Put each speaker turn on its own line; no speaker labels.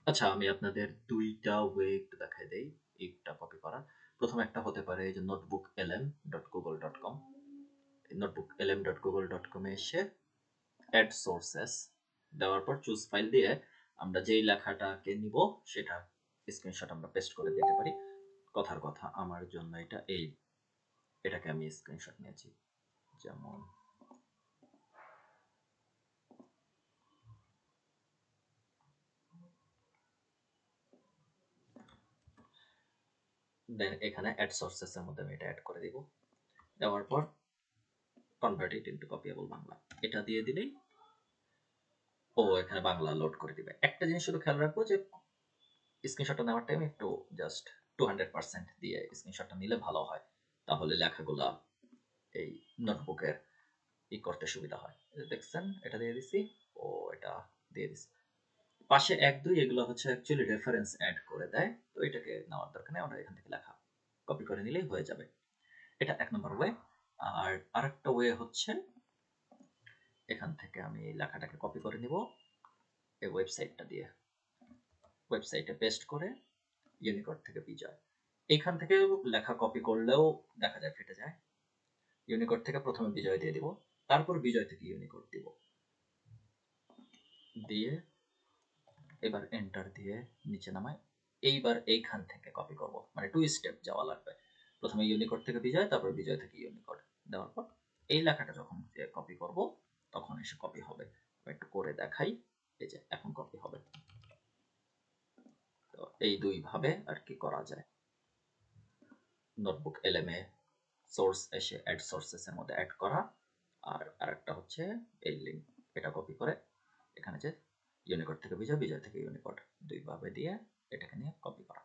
আচ্ছা, আমি আপনাদের ২ টা ওয়ে একটু দেখায় দেই এইটা কপি করার। ১ম একটা হতে পারে এই যে notebooklm.google.com। এই notebooklm.google.com এ এসে add sources দেওয়ার পর চুজ ফাইল দিয়ে আমরা যেই লেখাটাকে নিব সেটা স্ক্রিনশট আমরা পেস্ট করে দিতে পারি। কথার কথা আমার জন্য এটাকে আমি স্ক্রিনশট নিয়েছি। যেমন দেন এখানে add sources এর মধ্যে আমি এটা এড করে দিব। দেওয়ার পর convert it into copyable Bangla এটা দিয়ে দিলেই এখানে বাংলা লোড করে দিবে। একটা জিনিস শুধু খেয়াল রাখবো যে স্ক্রিনশটটা নেওয়ার টাইমে একটু জাস্ট 200% দিয়ে স্ক্রিনশটটা নিলে ভালো হয়। তাহলে লেখাগুলা এই নোটবুকের করতে সুবিধা হয়। দেখছেন এটা দিয়ে দিছি, এটা দিয়ে দিছি। পাশে ১-২ এগুলো হচ্ছে অ্যাকচুয়ালি রেফারেন্স অ্যাড করে দেয়। তো এটাকে নেওয়ার দরকার নেই, আমরা এখান থেকে লেখা কপি করে নিলেই হয়ে যাবে। এটা ১ নম্বর ওয়ে। আর আরেকটা ওয়ে হচ্ছে এখান থেকে আমি লেখাটাকে কপি করে নিব এই ওয়েবসাইটটা দিয়ে। ওয়েবসাইটে পেস্ট করে ইউনিকোড থেকে বিজয়। এখান থেকে লেখা কপি করলেও দেখা যায় ফেটে যায়। ইউনিকোড থেকে প্রথমে বিজয় দিয়ে দিব, তারপর বিজয় থেকে ইউনিকোড দিব। দিয়ে এবার এন্টার দিয়ে নিচে নামাই। এইবার এইখান থেকে কপি করব, মানে 2 স্টেপ যাওয়া লাগবে। প্রথমে ইউনিকোড থেকে বিজয়, তারপর বিজয় থেকে ইউনিকোড দেওয়ার পর এই লেখাটা যখন কপি করব তখন এসে কপি হবে। একটু করে দেখাই, এই যে এখন কপি হবে। তো এই ২ ভাবে আর কি করা যায়। নোটবুক এলএমএ সোর্স এসে অ্যাড সোর্সেস এর মধ্যে অ্যাড করা, আর আরেকটা হচ্ছে এই লিঙ্ক এটা কপি করে এখানে যে ইউনিকোড থেকে বিজয়, বিজয় থেকে ইউনিকোড ২ ভাবে দিয়ে এটাকে নিয়ে কপি করা।